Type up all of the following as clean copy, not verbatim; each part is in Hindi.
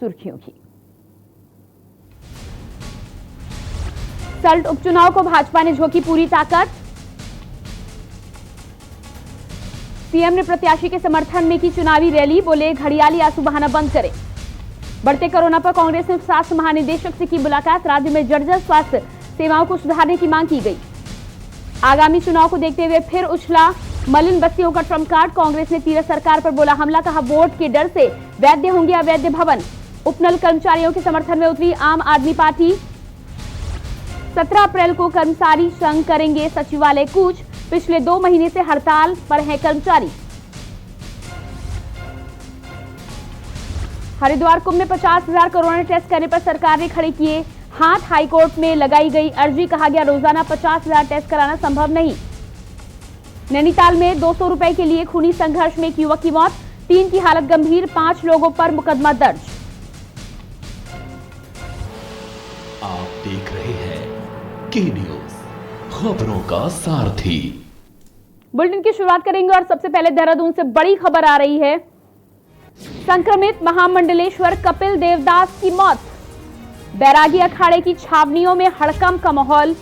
सुर्खियों की। सल्ट उपचुनाव को भाजपा ने झोंकी पूरी ताकत। सीएम ने प्रत्याशी के समर्थन में की चुनावी रैली, बोले घड़ियाली आंसू बहाना बंद करें। बढ़ते कोरोना पर कांग्रेस ने स्वास्थ्य महानिदेशक से की मुलाकात, राज्य में जर्जर स्वास्थ्य सेवाओं को सुधारने की मांग की गई। आगामी चुनाव को देखते हुए फिर उछला मलिन बस्तियों का ट्रम्प कार्ड, कांग्रेस ने तीरथ सरकार पर बोला हमला, कहा वोट के डर से वैध होंगे अवैध भवन। उपनल कर्मचारियों के समर्थन में उतरी आम आदमी पार्टी। 17 अप्रैल को कर्मचारी संघ करेंगे सचिवालय कूच, पिछले 2 महीने से हड़ताल पर हैं कर्मचारी। हरिद्वार कुंभ में 50,000 कोरोना टेस्ट करने पर सरकार ने खड़े किए हाथ, हाईकोर्ट में लगाई गई अर्जी, कहा गया रोजाना 50,000 टेस्ट कराना संभव नहीं। नैनीताल में 200 रुपए के लिए खूनी संघर्ष में एक युवक की मौत, 3 की हालत गंभीर, 5 लोगों पर मुकदमा दर्ज। आप देख रहे हैं के न्यूज, खबरों का सारथी। बुलेटिन की शुरुआत करेंगे और सबसे पहले देहरादून से बड़ी खबर आ रही है। संक्रमित महामंडलेश्वर कपिल देवदास की मौत, बैरागी अखाड़े की छावनियों में हड़कंप का माहौल।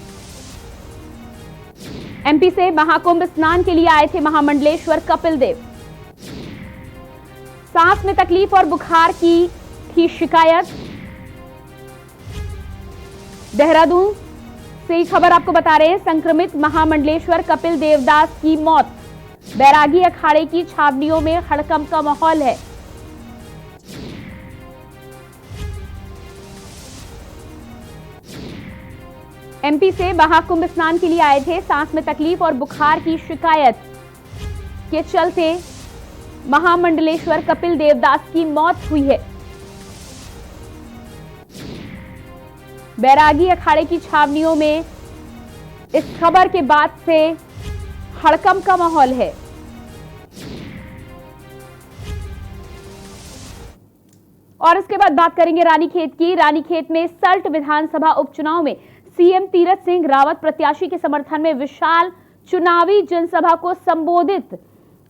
एमपी से महाकुंभ स्नान के लिए आए थे महामंडलेश्वर कपिल देव। सांस में तकलीफ और बुखार की थी शिकायत। देहरादून से खबर आपको बता रहे हैं, संक्रमित महामंडलेश्वर कपिल देवदास की मौत, बैरागी अखाड़े की छावनियों में हड़कंप का माहौल है। एमपी से महाकुंभ स्नान के लिए आए थे, सांस में तकलीफ और बुखार की शिकायत के चलते महामंडलेश्वर कपिल देवदास की मौत हुई है। बैरागी अखाड़े की छावनियों में इस खबर के बाद से हड़कंप का माहौल है। और इसके बाद बात करेंगे रानीखेत की। रानीखेत में सल्ट विधानसभा उपचुनाव में सीएम तीरथ सिंह रावत प्रत्याशी के समर्थन में विशाल चुनावी जनसभा को संबोधित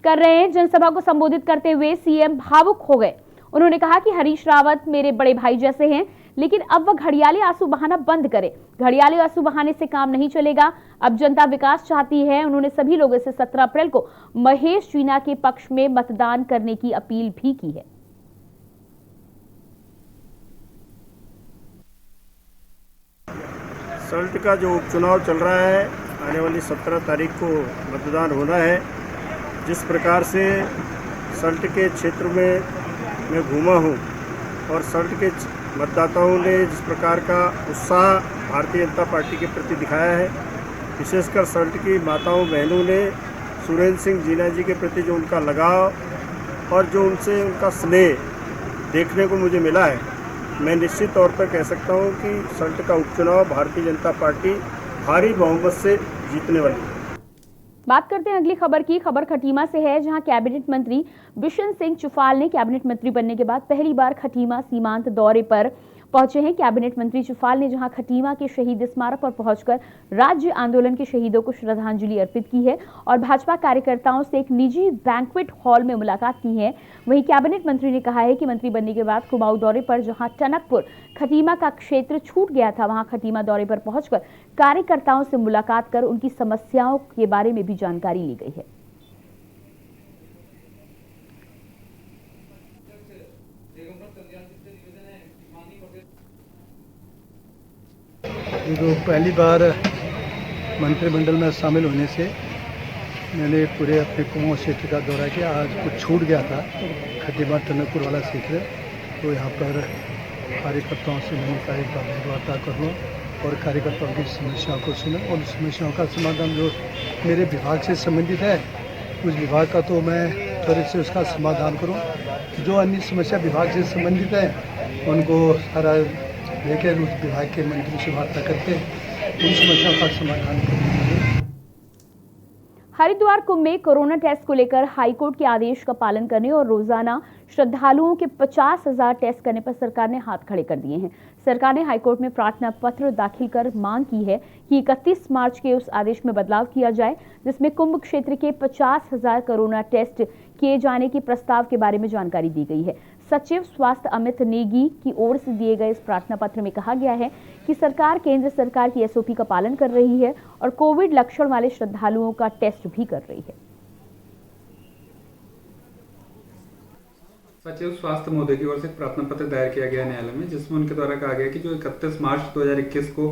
कर रहे हैं। जनसभा को संबोधित करते हुए सीएम भावुक हो गए। उन्होंने कहा कि हरीश रावत मेरे बड़े भाई जैसे हैं, लेकिन अब वह घड़ियाली आंसू बहाना बंद करे। घड़ियाली आंसू बहाने से काम नहीं चलेगा, अब जनता विकास चाहती है। उन्होंने सभी लोगों से 17 अप्रैल को महेश जीना के पक्ष में मतदान करने की अपील भी की है। सल्ट का जो उपचुनाव चल रहा है, आने वाली 17 तारीख को मतदान होना है। जिस प्रकार से सल्ट के क्षेत्र में मैं घूमा हूँ और सल्ट के मतदाताओं ने जिस प्रकार का उत्साह भारतीय जनता पार्टी के प्रति दिखाया है, विशेषकर सल्ट की माताओं बहनों ने सुरेंद्र सिंह जीना जी के प्रति जो उनका लगाव और जो उनसे उनका स्नेह देखने को मुझे मिला है, मैं निश्चित तौर पर कह सकता हूं कि सल्ट का उपचुनाव भारतीय जनता पार्टी भारी बहुमत से जीतने वाली है। बात करते हैं अगली खबर की। खबर खटीमा से है, जहां कैबिनेट मंत्री बिशन सिंह चुफाल ने कैबिनेट मंत्री बनने के बाद पहली बार खटीमा सीमांत दौरे पर पहुंचे हैं। कैबिनेट मंत्री चुफाल ने जहां खटीमा के शहीद स्मारक पर पहुंचकर राज्य आंदोलन के शहीदों को श्रद्धांजलि अर्पित की है और भाजपा कार्यकर्ताओं से एक निजी बैंक्वेट हॉल में मुलाकात की है। वहीं कैबिनेट मंत्री ने कहा है कि मंत्री बनने के बाद कुमाऊं दौरे पर जहां टनकपुर खटीमा का क्षेत्र छूट गया था, वहां खटीमा दौरे पर पहुंचकर कार्यकर्ताओं से मुलाकात कर उनकी समस्याओं के बारे में भी जानकारी ली गई है। तो पहली बार मंत्रिमंडल में शामिल होने से मैंने पूरे अपने कुमाऊं क्षेत्र का दौरा किया। आज कुछ छूट गया था खटीमा टनकपुर वाला क्षेत्र, तो यहाँ पर कार्यकर्ताओं से मैंने कहा एक बार वार्ता कर लूँ और कार्यकर्ताओं की समस्याओं को सुना और समस्याओं का समाधान जो मेरे विभाग से संबंधित है उस विभाग का तो मैं त्वरित से उसका समाधान करूँ। जो अन्य समस्या विभाग से संबंधित है उनको सारा लेकर उस विभाग के मंत्री से वार्ता करके उन समस्याओं का समाधान करेंगे। हरिद्वार कुंभ में कोरोना टेस्ट को लेकर हाईकोर्ट के आदेश का पालन करने और रोजाना श्रद्धालुओं के 50,000 टेस्ट करने पर सरकार ने हाथ खड़े कर दिए हैं। सरकार ने हाईकोर्ट में प्रार्थना पत्र दाखिल कर मांग की है कि 31 मार्च के उस आदेश में बदलाव किया जाए जिसमें कुंभ क्षेत्र के 50,000 कोरोना टेस्ट किए जाने के प्रस्ताव के बारे में जानकारी दी गई है। सचिव स्वास्थ्य अमित नेगी की ओर से दिए गए इस प्रार्थना पत्र में कहा गया है कि सरकार केंद्र सरकार की एसओपी का पालन कर रही है और कोविड लक्षण वाले श्रद्धालुओं का टेस्ट भी कर रही है। सचिव स्वास्थ्य महोदय की ओर से प्रार्थना पत्र दायर किया गया न्यायालय में, जिसमें उनके द्वारा कहा गया कि जो 31 मार्च 2021 को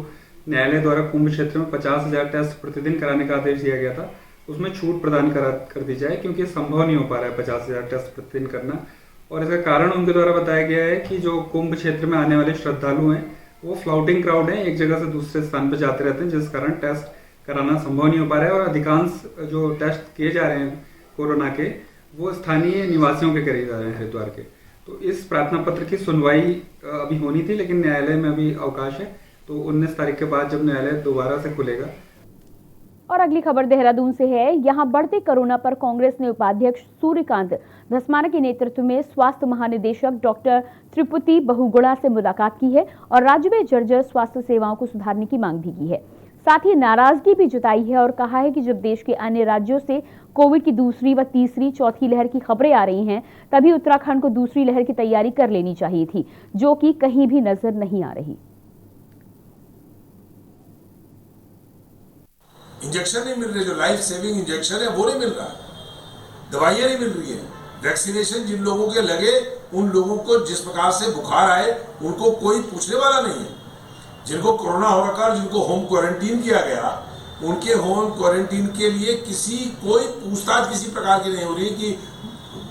न्यायालय द्वारा कुंभ क्षेत्र में 50,000 टेस्ट प्रतिदिन कराने का आदेश दिया गया था, उसमें छूट प्रदान कर दी जाए, क्योंकि संभव नहीं हो पा रहा है 50,000 टेस्ट प्रतिदिन करना। और इसका कारण उनके द्वारा बताया गया है कि जो कुंभ क्षेत्र में आने वाले श्रद्धालु हैं वो फ्लाउटिंग क्राउड है, एक जगह से दूसरे स्थान पर जाते रहते हैं, जिस कारण टेस्ट कराना संभव नहीं हो पा रहा है। और अधिकांश जो टेस्ट किए जा रहे हैं कोरोना के वो स्थानीय निवासियों के करे जा रहे हैं, हरिद्वार के। तो इस प्रार्थना पत्र की सुनवाई अभी होनी थी, लेकिन न्यायालय में अभी अवकाश है, तो 19 तारीख के बाद जब न्यायालय दोबारा से खुलेगा। और अगली खबर देहरादून से है। यहां बढ़ते कोरोना पर कांग्रेस ने उपाध्यक्ष सूर्यकांत धस्माना के नेतृत्व में स्वास्थ्य महानिदेशक डॉक्टर त्रिपुति बहुगुणा से मुलाकात की है और राज्य में जर्जर स्वास्थ्य सेवाओं को सुधारने की मांग भी की है। साथ ही नाराजगी भी जताई है और कहा है कि जब देश के अन्य राज्यों से कोविड की दूसरी व तीसरी चौथी लहर की खबरें आ रही हैं, तभी उत्तराखंड को दूसरी लहर की तैयारी कर लेनी चाहिए थी, जो कि कहीं भी नजर नहीं आ रही। इंजेक्शन नहीं मिल रहे, जो लाइफ सेविंग इंजेक्शन है वो नहीं मिल रहा, दवाइयां नहीं मिल रही है। वैक्सीनेशन जिन लोगों के लगे उन लोगों को जिस प्रकार से बुखार आए उनको कोई पूछने वाला नहीं है। जिनको कोरोना हो रखा और जिनको होम क्वारंटीन किया गया, उनके होम क्वारंटीन के लिए कोई पूछताछ किसी प्रकार की नहीं हो रही कि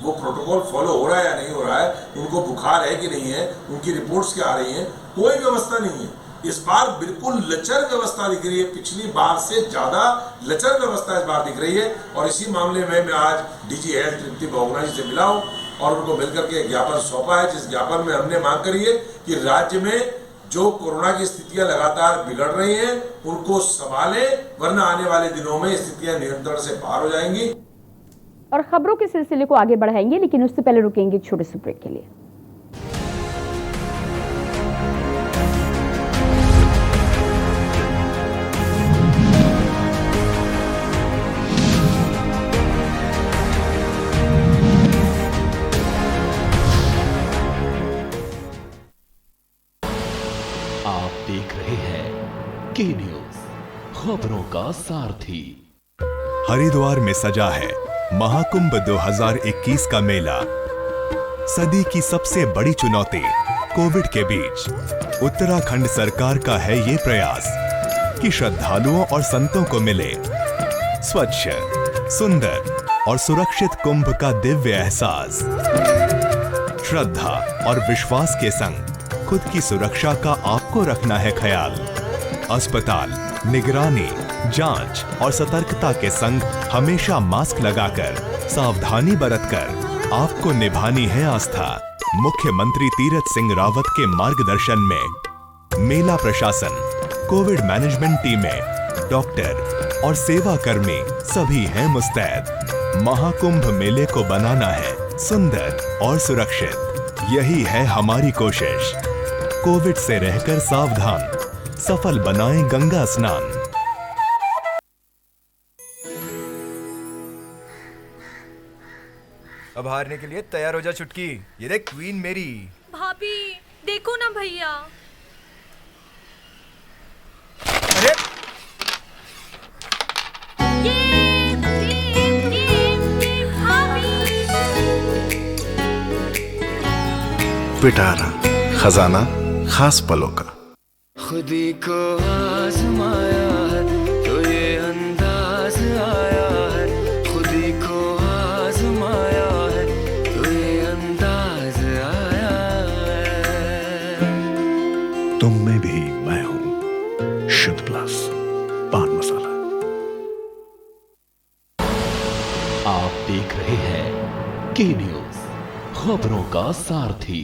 वो प्रोटोकॉल फॉलो हो रहा है या नहीं हो रहा है, उनको बुखार है कि नहीं है, उनकी रिपोर्ट्स क्या आ रही हैं, कोई व्यवस्था नहीं है। इस बार बिल्कुल लचर व्यवस्था दिख रही है, पिछली बार से ज्यादा लचर व्यवस्था इस बार दिख रही है। और इसी मामले में मैं आज डीजी हेल्थ त्रिपुति बहुगुणा जी से मिला हूं और उनको मिलकर के ज्ञापन सौंपा है, जिस ज्ञापन में हमने मांग करी है कि राज्य में जो कोरोना की स्थितियां लगातार बिगड़ रही हैं उनको संभालें, वरना आने वाले दिनों में स्थितियां नियंत्रण से बाहर हो जाएंगी। और खबरों के सिलसिले को आगे बढ़ाएंगे, लेकिन उससे पहले रुकेंगे छोटे से ब्रेक के लिए। आप देख रहे हैं के न्यूज, खबरों का सारथी। हरिद्वार में सजा है महाकुंभ 2021 का मेला। सदी की सबसे बड़ी चुनौती कोविड के बीच उत्तराखंड सरकार का है ये प्रयास कि श्रद्धालुओं और संतों को मिले स्वच्छ, सुंदर और सुरक्षित कुंभ का दिव्य एहसास। श्रद्धा और विश्वास के संग खुद की सुरक्षा का आपको रखना है ख्याल। अस्पताल, निगरानी, जांच और सतर्कता के संग हमेशा मास्क लगाकर, सावधानी बरतकर आपको निभानी है आस्था। मुख्यमंत्री तीरथ सिंह रावत के मार्गदर्शन में मेला प्रशासन, कोविड मैनेजमेंट टीमें, डॉक्टर और सेवा कर्मी सभी हैं मुस्तैद। महाकुंभ मेले को बनाना है सुंदर और सुरक्षित, यही है हमारी कोशिश। कोविड से रहकर सावधान, सफल बनाएं गंगा स्नान। अब हारने के लिए तैयार हो जा चुटकी, ये देख क्वीन मेरी। भाभी देखो ना भैया। अरे पिटारा खजाना खास पलों का। खुदी को आजमाया है तो ये अंदाज आया है, खुदी को आजमाया है तो ये अंदाज आया है। तुम में भी मैं हूं, शुद्ध प्लस पान मसाला। आप देख रहे हैं के न्यूज, खबरों का सारथी।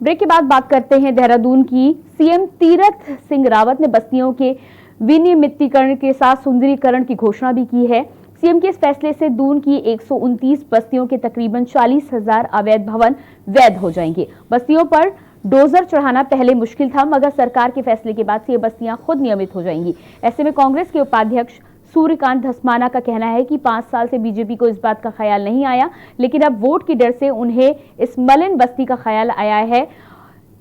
ब्रेक के बाद बात करते हैं देहरादून की। सीएम तीरथ सिंह रावत ने बस्तियों के विनियमितीकरण के साथ सुंदरीकरण की घोषणा भी की है। सीएम के इस फैसले से दून की 129 बस्तियों के तकरीबन 40,000 अवैध भवन वैध हो जाएंगे। बस्तियों पर डोजर चढ़ाना पहले मुश्किल था, मगर सरकार के फैसले के बाद से ये बस्तियां खुद नियमित हो जाएंगी। ऐसे में कांग्रेस के उपाध्यक्ष सूर्यकांत धस्माना का कहना है कि 5 साल से बीजेपी को इस बात का ख्याल नहीं आया, लेकिन अब वोट की डर से उन्हें इस मलिन बस्ती का ख्याल आया है।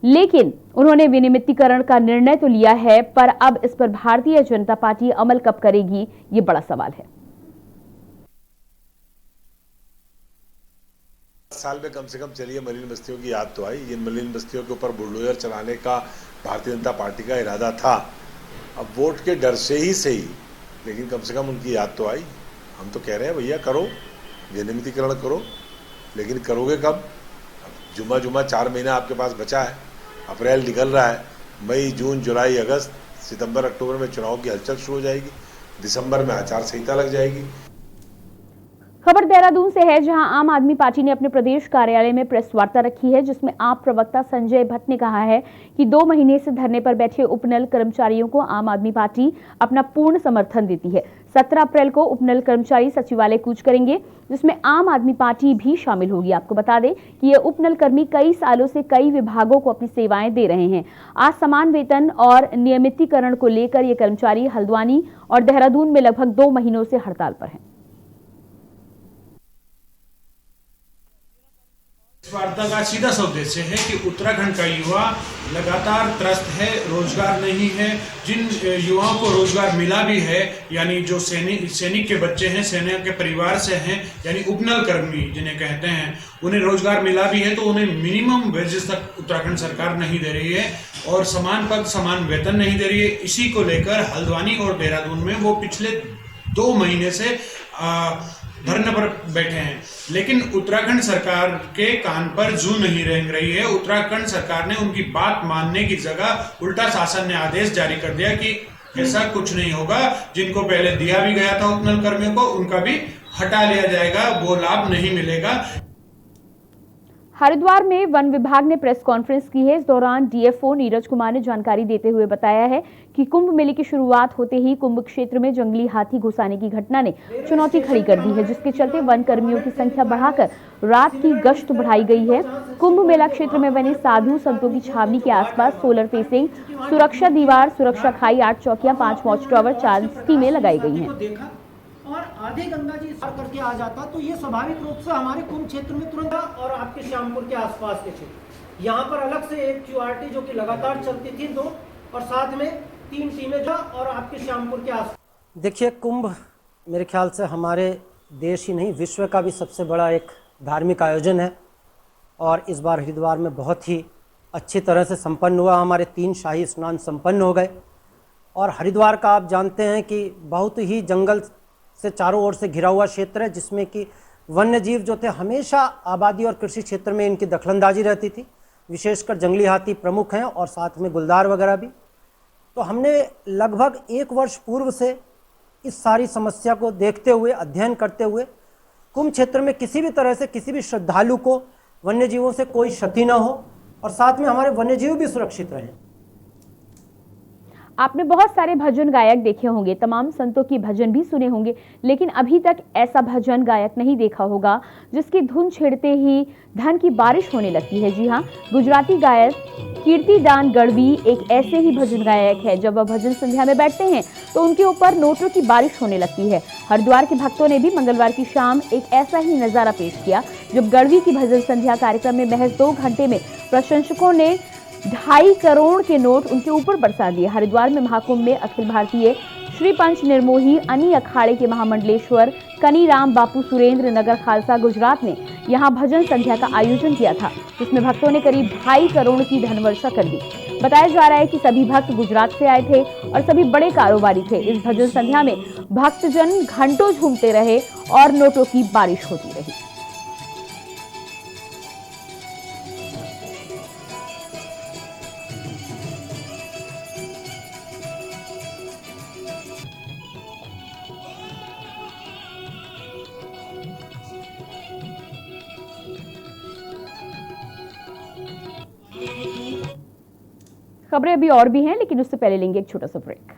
लेकिन उन्होंने विनियमितीकरण का निर्णय तो लिया है, पर अब इस पर भारतीय जनता पार्टी अमल कब करेगी, ये बड़ा सवाल है। साल में कम से कम चलिए मलिन बस्तियों की याद तो आई। इन मलिन बस्तियों के ऊपर बुलडोजर चलाने का भारतीय जनता पार्टी का इरादा था। अब वोट के डर से ही सही, लेकिन कम से कम उनकी याद तो आई। हम तो कह रहे हैं भैया करो, विनियमितीकरण करो, लेकिन करोगे कब? जुमा 4 महीना आपके पास बचा है। अप्रैल निकल रहा है, मई, जून, जुलाई, अगस्त, सितंबर, अक्टूबर में चुनाव की हलचल शुरू हो जाएगी। दिसंबर में आचार संहिता लग जाएगी। खबर देहरादून से है, जहां आम आदमी पार्टी ने अपने प्रदेश कार्यालय में प्रेस वार्ता रखी है, जिसमें आप प्रवक्ता संजय भट्ट ने कहा है कि 2 महीने से धरने पर बैठे उपनल कर्मचारियों को आम आदमी पार्टी अपना पूर्ण समर्थन देती है। 17 अप्रैल को उपनल कर्मचारी सचिवालय कूच करेंगे, जिसमें आम आदमी पार्टी भी शामिल होगी। आपको बता दें कि ये उपनल कर्मी कई सालों से कई विभागों को अपनी सेवाएं दे रहे हैं। आज समान वेतन और नियमितीकरण को लेकर ये कर्मचारी हल्द्वानी और देहरादून में लगभग 2 महीनों से हड़ताल पर हैं। इस वार्ता का सीधा सा उद्देश्य है कि उत्तराखंड का युवा लगातार त्रस्त है, रोजगार नहीं है। जिन युवाओं को रोजगार मिला भी है, यानी जो सैनिक के बच्चे हैं, सेना के परिवार से हैं, यानी उपनल कर्मी जिन्हें कहते हैं, उन्हें रोजगार मिला भी है, तो उन्हें मिनिमम वेजेस तक उत्तराखंड सरकार नहीं दे रही है और समान पद समान वेतन नहीं दे रही है। इसी को लेकर हल्द्वानी और देहरादून में वो पिछले 2 महीने से धरने पर बैठे हैं, लेकिन उत्तराखंड सरकार के कान पर जू नहीं रेंग रही है। उत्तराखंड सरकार ने उनकी बात मानने की जगह उल्टा शासन ने आदेश जारी कर दिया कि ऐसा कुछ नहीं होगा। जिनको पहले दिया भी गया था उपनल कर्मियों को, उनका भी हटा लिया जाएगा, वो लाभ नहीं मिलेगा। हरिद्वार में वन विभाग ने प्रेस कॉन्फ्रेंस की है। इस दौरान डीएफओ नीरज कुमार ने जानकारी देते हुए बताया है कि कुंभ मेले की शुरुआत होते ही कुंभ क्षेत्र में जंगली हाथी घुसाने की घटना ने चुनौती खड़ी कर दी है, जिसके चलते वन कर्मियों की संख्या बढ़ाकर रात की गश्त बढ़ाई गई है। कुंभ मेला क्षेत्र में बने साधु संतों की छावनी के आसपास सोलर फेसिंग, सुरक्षा दीवार, सुरक्षा खाई, 8 चौकियां, 5 वॉच टावर, 4 स्कीमें लगाई गई हैं। और आधे गंगा जी पार करके आ जाता तो ये स्वाभाविक रूप से हमारे कुंभ क्षेत्र में तुरंत, और आपके श्यामपुर के आसपास के क्षेत्र, यहाँ पर अलग से एक क्यूआरटी जो कि लगातार चलती थी 2 और साथ में 3 टीमें जो और आपके श्यामपुर के आसपास। देखिए, कुंभ मेरे ख्याल से हमारे देश ही नहीं विश्व का भी सबसे बड़ा एक धार्मिक आयोजन है और इस बार हरिद्वार में बहुत ही अच्छी तरह से संपन्न हुआ। हमारे 3 शाही स्नान संपन्न हो गए और हरिद्वार का आप जानते हैं कि बहुत ही जंगल से चारों ओर से घिरा हुआ क्षेत्र है, जिसमें कि वन्य जीव जो थे हमेशा आबादी और कृषि क्षेत्र में इनकी दखलंदाजी रहती थी। विशेषकर जंगली हाथी प्रमुख हैं और साथ में गुलदार वगैरह भी। तो हमने लगभग 1 वर्ष पूर्व से इस सारी समस्या को देखते हुए, अध्ययन करते हुए, कुंभ क्षेत्र में किसी भी तरह से किसी भी श्रद्धालु को वन्य जीवों से कोई क्षति न हो और साथ में हमारे वन्य जीव भी सुरक्षित रहें। आपने बहुत सारे भजन गायक देखे होंगे, तमाम संतों की भजन भी सुने होंगे, लेकिन अभी तक ऐसा भजन गायक नहीं देखा होगा जिसकी धुन छेड़ते ही धन की बारिश होने लगती है। जी हाँ, गुजराती गायक कीर्तिदान गढ़वी एक ऐसे ही भजन गायक है। जब वह भजन संध्या में बैठते हैं तो उनके ऊपर नोटों की बारिश होने लगती है। हरिद्वार के भक्तों ने भी मंगलवार की शाम एक ऐसा ही नजारा पेश किया, जब गढ़वी की भजन संध्या कार्यक्रम में महज 2 घंटे में प्रशंसकों ने 2.5 करोड़ के नोट उनके ऊपर बरसा दिए। हरिद्वार में महाकुंभ में अखिल भारतीय श्री पंच निर्मोही अनी अखाड़े के महामंडलेश्वर कनीराम बापू सुरेंद्र नगर खालसा गुजरात ने यहां भजन संध्या का आयोजन किया था, जिसमें भक्तों ने करीब 2.5 करोड़ की धनवर्षा कर दी। बताया जा रहा है कि सभी भक्त गुजरात से आए थे और सभी बड़े कारोबारी थे। इस भजन संध्या में भक्तजन घंटों झूमते रहे और नोटों की बारिश होती रही। खबरें अभी और भी हैं, लेकिन उससे पहले लेंगे एक छोटा सा ब्रेक।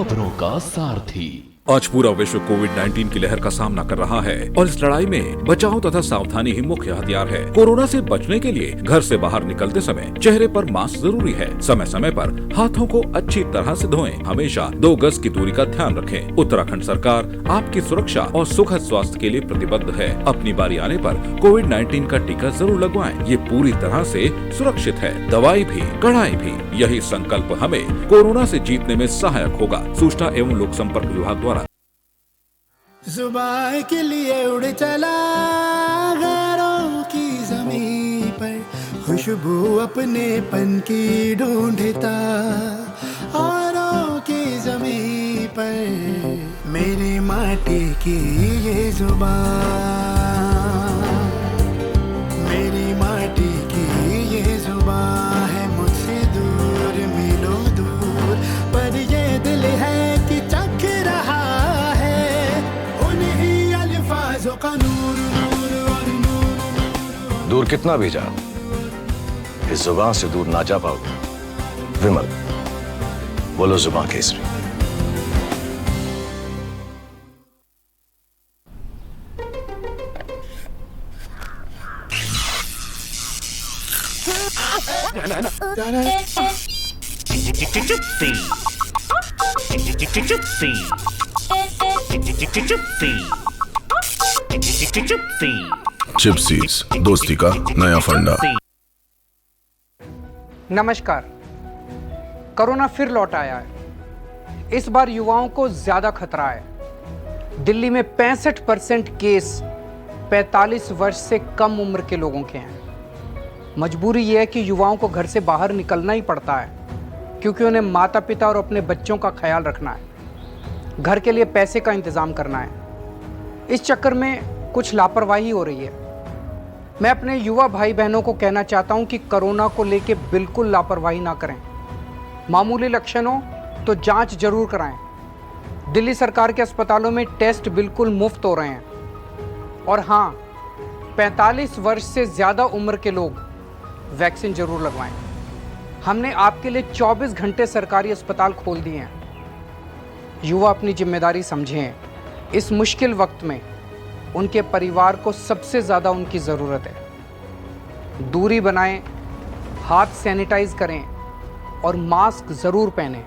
खबरों का सारथी। आज पूरा विश्व कोविड-19 की लहर का सामना कर रहा है और इस लड़ाई में बचाव तथा सावधानी ही मुख्य हथियार है। कोरोना से बचने के लिए घर से बाहर निकलते समय चेहरे पर मास्क जरूरी है। समय समय पर हाथों को अच्छी तरह से धोएं। हमेशा 2 गज की दूरी का ध्यान रखें। उत्तराखंड सरकार आपकी सुरक्षा और सुखद स्वास्थ्य के लिए प्रतिबद्ध है। अपनी बारी आने पर कोविड-19 का टीका जरूर लगवाएं। ये पूरी तरह से सुरक्षित है। दवाई भी, कड़ाई भी, यही संकल्प हमें कोरोना से जीतने में सहायक होगा। सूचना एवं लोक संपर्क विभाग द्वारा। जुबान के लिए उड़ चला गैरों की ज़मीं पर, खुशबू अपने पन की ढूंढता औरों की ज़मीं पर, मेरी माटी की ये जुबान, मेरी माटी की ये जुबान है मुझसे दूर मीलों दूर, पर ये दिल है कि चख रहा का नूर, नूर और नूर। दूर कितना भी जा, इस जुबान से दूर ना जा पाओगे। विमल, बोलो जुबान केसरी। चिप्सीज, दोस्ती का नया फंडा। नमस्कार। कोरोना फिर लौट आया है। इस बार युवाओं को ज्यादा खतरा है। दिल्ली में 65% केस 45 वर्ष से कम उम्र के लोगों के हैं। मजबूरी यह है कि युवाओं को घर से बाहर निकलना ही पड़ता है, क्योंकि उन्हें माता पिता और अपने बच्चों का ख्याल रखना है, घर के लिए पैसे का इंतजाम करना है। इस चक्कर में कुछ लापरवाही हो रही है। मैं अपने युवा भाई बहनों को कहना चाहता हूं कि कोरोना को लेकर बिल्कुल लापरवाही ना करें। मामूली लक्षण हो तो जांच जरूर कराएं। दिल्ली सरकार के अस्पतालों में टेस्ट बिल्कुल मुफ्त हो रहे हैं। और हाँ, 45 वर्ष से ज़्यादा उम्र के लोग वैक्सीन जरूर लगवाएं। हमने आपके लिए 24 घंटे सरकारी अस्पताल खोल दिए हैं। युवा अपनी जिम्मेदारी समझें। इस मुश्किल वक्त में उनके परिवार को सबसे ज़्यादा उनकी ज़रूरत है। दूरी बनाएं, हाथ सैनिटाइज करें और मास्क ज़रूर पहनें।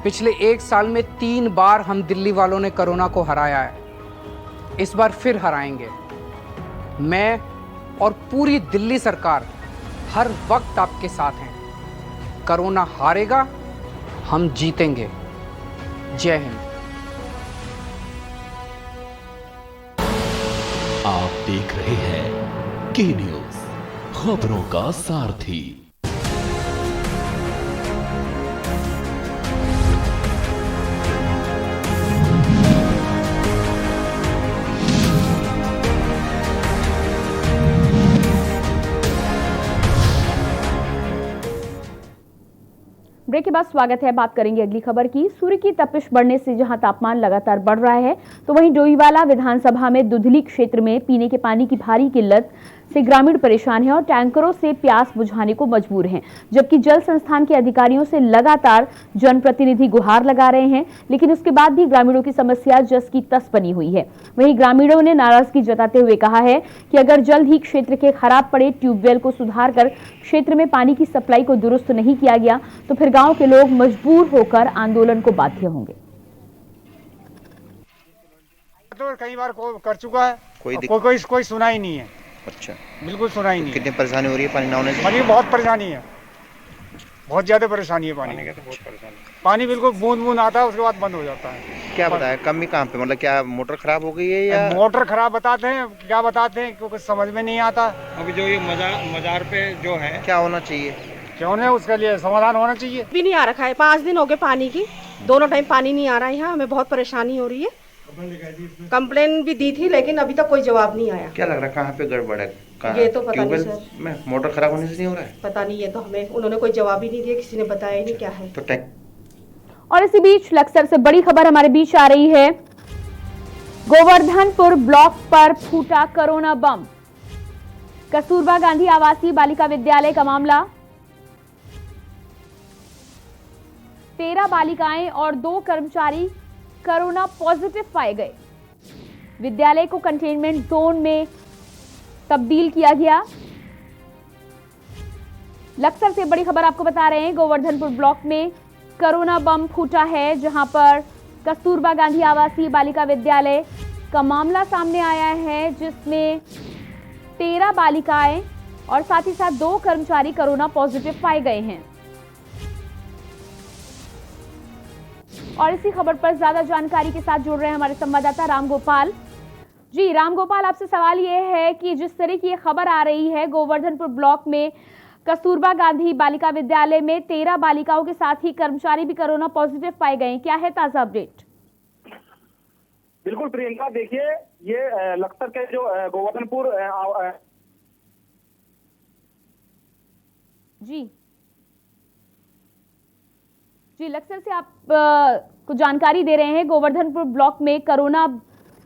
पिछले 1 साल में 3 बार हम दिल्ली वालों ने कोरोना को हराया है। इस बार फिर हराएंगे। मैं और पूरी दिल्ली सरकार हर वक्त आपके साथ हैं। कोरोना हारेगा, हम जीतेंगे। जय हिंद। आप देख रहे हैं के न्यूज, खबरों का सारथी। ब्रेक के बाद स्वागत है। बात करेंगे अगली खबर की। सूर्य की तपिश बढ़ने से जहां तापमान लगातार बढ़ रहा है, तो वहीं डोईवाला विधानसभा में दुधली क्षेत्र में पीने के पानी की भारी किल्लत से ग्रामीण परेशान हैं और टैंकरों से प्यास बुझाने को मजबूर हैं। जबकि जल संस्थान के अधिकारियों से लगातार जनप्रतिनिधि गुहार लगा रहे हैं, लेकिन उसके बाद भी ग्रामीणों की समस्या जस की तस बनी हुई है। वहीं ग्रामीणों ने नाराजगी जताते हुए कहा है कि अगर जल्द ही क्षेत्र के खराब पड़े ट्यूबवेल को सुधार कर क्षेत्र में पानी की सप्लाई को दुरुस्त नहीं किया गया तो फिर गांव के लोग मजबूर होकर आंदोलन को बाध्य होंगे। तो कई बार कर चुका है, कोई सुना ही नहीं है। अच्छा, बिल्कुल सुना ही नहीं। कितनी परेशानी हो रही है पानी ना होने से? पानी बहुत परेशानी है, बहुत ज्यादा परेशानी है पानी की। पानी बिल्कुल बूंद बूंद आता है, उसके बाद बंद हो जाता है। क्या बताया कमी कहाँ पे, मतलब क्या मोटर खराब हो गई है या? मोटर खराब बताते हैं, क्या बताते हैं क्योंकि समझ में नहीं आता। अभी जो ये मजार पे जो है क्या होना चाहिए, क्यों नहीं, उसके लिए समाधान होना चाहिए। भी नहीं आ रखा है, 5 दिन हो गए पानी की, दोनों टाइम पानी नहीं आ रहा है। यहाँ हमें बहुत परेशानी हो रही है। कंप्लेन भी दी थी लेकिन अभी तक कोई जवाब नहीं आया। क्या लग रहा है कहाँ पे गड़बड़ है? ये तो पता नहीं सर, में मोटर खराब होने से नहीं हो रहा है? पता नहीं, ये तो हमें उन्होंने कोई जवाब ही नहीं दिया, किसी ने बताया ही नहीं क्या है। तो और इसी बीच लक्सर से बड़ी खबर हमारे बीच आ रही है। गोवर्धनपुर ब्लॉक पर फूटा कोरोना बम। कस्तूरबा गांधी आवासीय बालिका विद्यालय का मामला। 13 बालिकाएं और 2 कर्मचारी कोरोना पॉजिटिव पाए गए। विद्यालय को कंटेनमेंट जोन में तब्दील किया गया। लक्सर से बड़ी खबर आपको बता रहे हैं, गोवर्धनपुर ब्लॉक में कोरोना बम फूटा है, जहां पर कस्तूरबा गांधी आवासीय बालिका विद्यालय का मामला सामने आया है, जिसमें 13 बालिकाएं और साथ ही साथ 2 कर्मचारी कोरोना पॉजिटिव पाए गए हैं। और इसी खबर पर ज्यादा जानकारी के साथ जुड़ रहे हैं हमारे संवाददाता रामगोपाल जी। रामगोपाल, आपसे सवाल यह है कि जिस तरह की खबर आ रही है, गोवर्धनपुर ब्लॉक में कस्तूरबा गांधी बालिका विद्यालय में 13 बालिकाओं के साथ ही कर्मचारी भी कोरोना पॉजिटिव पाए गए हैं, क्या है ताजा अपडेट? बिल्कुल प्रियंका, देखिए ये लक्सर के जो गोवर्धनपुर जी लक्सर से आप को जानकारी दे रहे हैं। गोवर्धनपुर ब्लॉक में कोरोना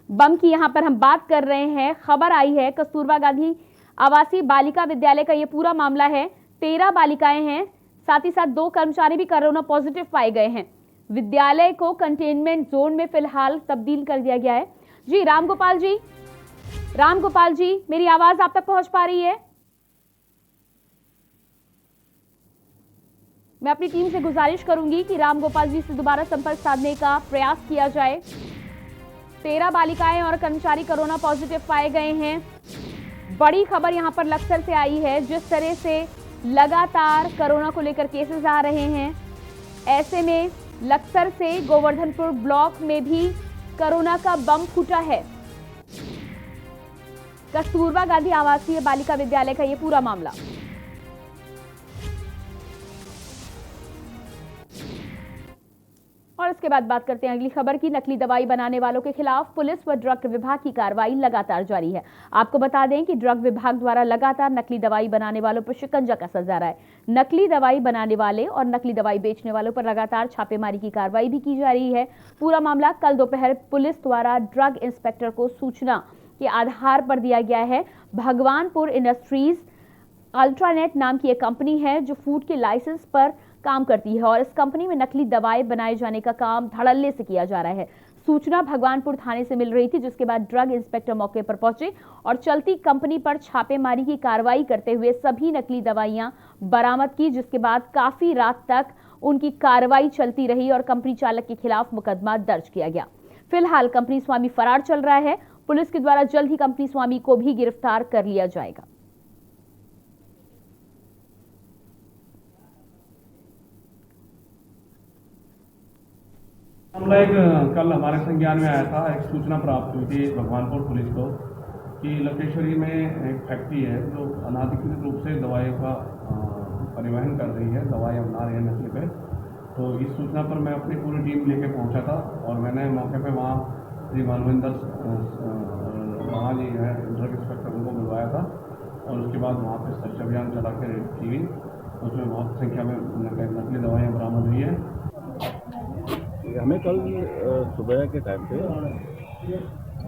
बम की यहां पर हम बात कर रहे हैं। खबर आई है कस्तूरबा गांधी आवासीय बालिका विद्यालय का ये पूरा मामला है। 13 बालिकाएं हैं, साथ ही साथ 2 कर्मचारी भी कोरोना पॉजिटिव पाए गए हैं। विद्यालय को कंटेनमेंट जोन में फिलहाल तब्दील कर दिया गया है। जी रामगोपाल जी, मेरी आवाज आप तक पहुंच पा रही है? मैं अपनी टीम से गुजारिश करूंगी कि रामगोपाल जी से दोबारा संपर्क साधने का प्रयास किया जाए। 13 बालिकाएं और कर्मचारी कोरोना पॉजिटिव पाए गए हैं। बड़ी खबर यहां पर लक्सर से आई है। जिस तरह से लगातार कोरोना को लेकर केसेस आ रहे हैं, ऐसे में लक्सर से गोवर्धनपुर ब्लॉक में भी कोरोना का बम फूटा है। कस्तूरबा गांधी आवासीय बालिका विद्यालय का यह पूरा मामला। और इसके बाद बात करते हैं अगली खबर की। नकली दवाई बनाने वालों के खिलाफ पुलिस व ड्रग विभाग की कार्रवाई लगातार जारी है। आपको बता दें कि ड्रग विभाग द्वारा लगातार नकली दवाई बनाने वालों पर शिकंजा कसा जा रहा है। नकली दवाई बनाने वाले और नकली दवाई बेचने वालों पर लगातार छापेमारी की कार्रवाई भी की जा रही है। पूरा मामला कल दोपहर पुलिस द्वारा ड्रग इंस्पेक्टर को सूचना के आधार पर दिया गया है। भगवानपुर इंडस्ट्रीज अल्ट्रानेट नाम की एक कंपनी है जो फूड के लाइसेंस पर काम करती है और इस कंपनी में नकली दवाएं बनाए जाने का काम धड़ल्ले से किया जा रहा है। सूचना भगवानपुर थाने से मिल रही थी, जिसके बाद ड्रग इंस्पेक्टर मौके पर पहुंचे और चलती कंपनी पर छापेमारी की कार्रवाई करते हुए सभी नकली दवाइयां बरामद की, जिसके बाद काफी रात तक उनकी कार्रवाई चलती रही और कंपनी चालक के खिलाफ मुकदमा दर्ज किया गया। फिलहाल कंपनी स्वामी फरार चल रहा है। पुलिस के द्वारा जल्द ही कंपनी स्वामी को भी गिरफ्तार कर लिया जाएगा। मामला कल हमारे संज्ञान में आया था। एक सूचना प्राप्त हुई थी भगवानपुर पुलिस को कि लकेश्वरी में एक फैक्ट्री है जो अनाधिकृत रूप से दवाइयों का परिवहन कर रही है, दवाइयाँ बना रही है नकली पे। तो इस सूचना पर मैं अपनी पूरी टीम लेके पहुंचा था और मैंने मौके पे वहाँ श्री मानविंदर वहाँ जी है ड्रग इंस्पेक्टर उनको बुलवाया था और उसके बाद वहाँ पे सर्च अभियान चला के रेड की गई। उसमें बहुत संख्या में नकली दवाइयाँ बरामद हुई है। हमें कल सुबह के टाइम पे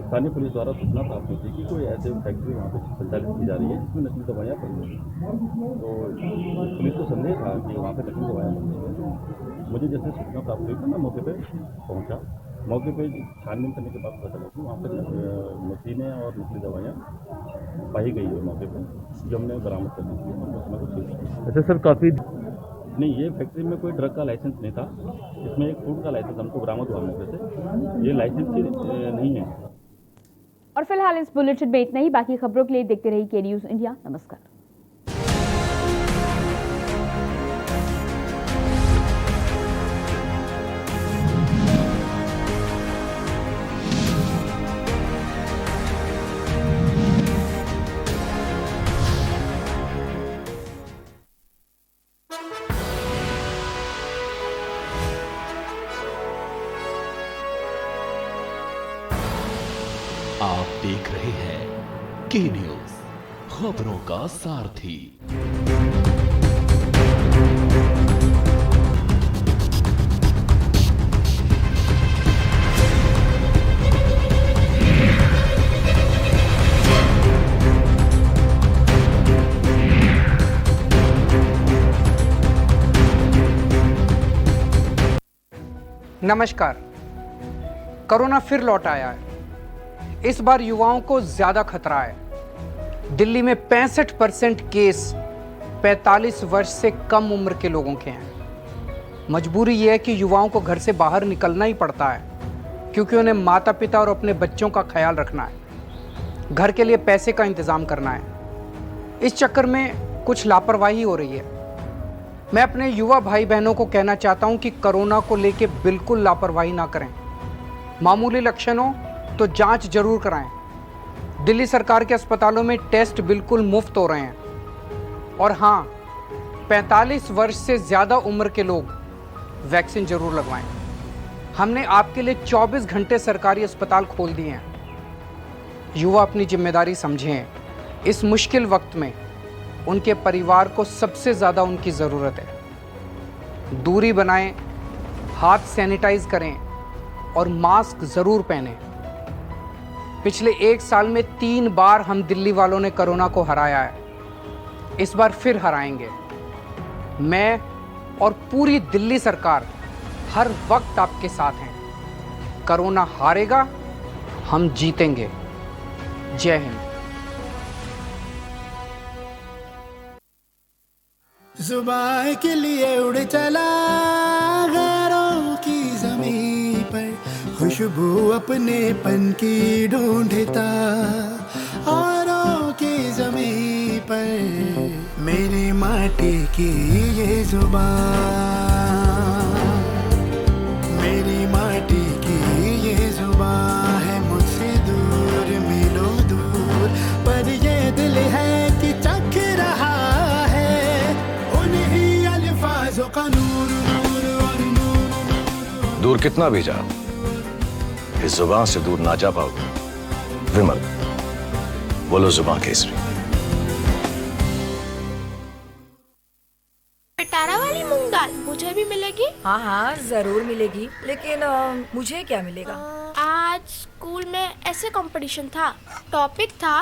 स्थानीय पुलिस द्वारा सूचना प्राप्त हुई थी कि कोई ऐसे फैक्ट्री वहाँ पे संचालित की जा रही है जिसमें नकली दवाइयाँ पड़ी हुई हैं। तो पुलिस को संदेह था कि वहाँ पे नकली दवाइयाँ पड़ी हुई हैं। मुझे जैसे सूचना प्राप्त हुई तो मैं मौके पे पहुँचा। मौके पे छानबीन करने के बाद पता चला कि वहाँ पर मशीनें और नकली दवाइयाँ पाई गई है मौके पर, जो हमने बरामद कर दी थी और उसमें कुछ। अच्छा सर, काफ़ी नहीं, ये फैक्ट्री में कोई ड्रग का लाइसेंस नहीं था। इसमें एक फूड का लाइसेंस हमको बरामद हुआ मौके से। ये लाइसेंस नहीं है। और फिलहाल इस बुलेटिन में इतना ही। बाकी खबरों के लिए देखते रहिए के न्यूज़ इंडिया। नमस्कार। आप देख रहे हैं के न्यूज़, खबरों का सारथी। नमस्कार। कोरोना फिर लौट आया है। इस बार युवाओं को ज्यादा खतरा है। दिल्ली में 65% केस 45 वर्ष से कम उम्र के लोगों के हैं। मजबूरी यह है कि युवाओं को घर से बाहर निकलना ही पड़ता है, क्योंकि उन्हें माता पिता और अपने बच्चों का ख्याल रखना है, घर के लिए पैसे का इंतजाम करना है। इस चक्कर में कुछ लापरवाही हो रही है। मैं अपने युवा भाई बहनों को कहना चाहता हूं कि कोरोना को लेकर बिल्कुल लापरवाही ना करें। मामूली लक्षण हो तो जांच जरूर कराएं। दिल्ली सरकार के अस्पतालों में टेस्ट बिल्कुल मुफ्त हो रहे हैं। और हाँ, 45 वर्ष से ज़्यादा उम्र के लोग वैक्सीन जरूर लगवाएं। हमने आपके लिए 24 घंटे सरकारी अस्पताल खोल दिए हैं। युवा अपनी जिम्मेदारी समझें। इस मुश्किल वक्त में उनके परिवार को सबसे ज़्यादा उनकी ज़रूरत है। दूरी बनाएं, हाथ सैनिटाइज करें और मास्क ज़रूर पहनें। पिछले 1 साल में 3 बार हम दिल्ली वालों ने कोरोना को हराया है। इस बार फिर हराएंगे। मैं और पूरी दिल्ली सरकार हर वक्त आपके साथ हैं। कोरोना हारेगा, हम जीतेंगे। जय हिंद। जुबान के लिए उड़ चला गैरों की ज़मीं पर, खुशबू अपने पन की ढूंढता औरों की ज़मीं पर। मेरी माटी की ये जुबान, मेरी माटी की ये जुबान है मुझसे दूर मीलों दूर, पर ये दिल है कि चख रहा का नूर नूर और नूर। दूर कितना भी जाओ, इस जुबान से दूर ना जा पाओगे। विमल, बोलो जुबान केसरी। पिटारा वाली मूंग दाल मुझे भी मिलेगी? हाँ हाँ जरूर मिलेगी, लेकिन मुझे क्या मिलेगा? आज स्कूल में ऐसे कंपटीशन था, टॉपिक था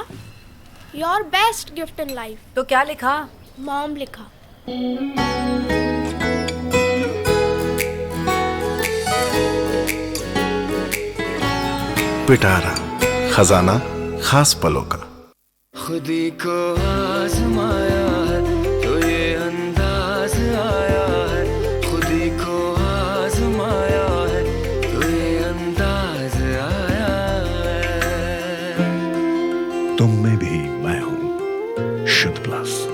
your best gift in life. तो क्या लिखा? मॉम लिखा। पिटारा, खजाना खास पलों का। खुदी को आजमाया है तो ये अंदाज आया है, खुदी को आजमाया है तो ये अंदाज आया है। तुम में भी मैं हूं शुद्ध प्लस।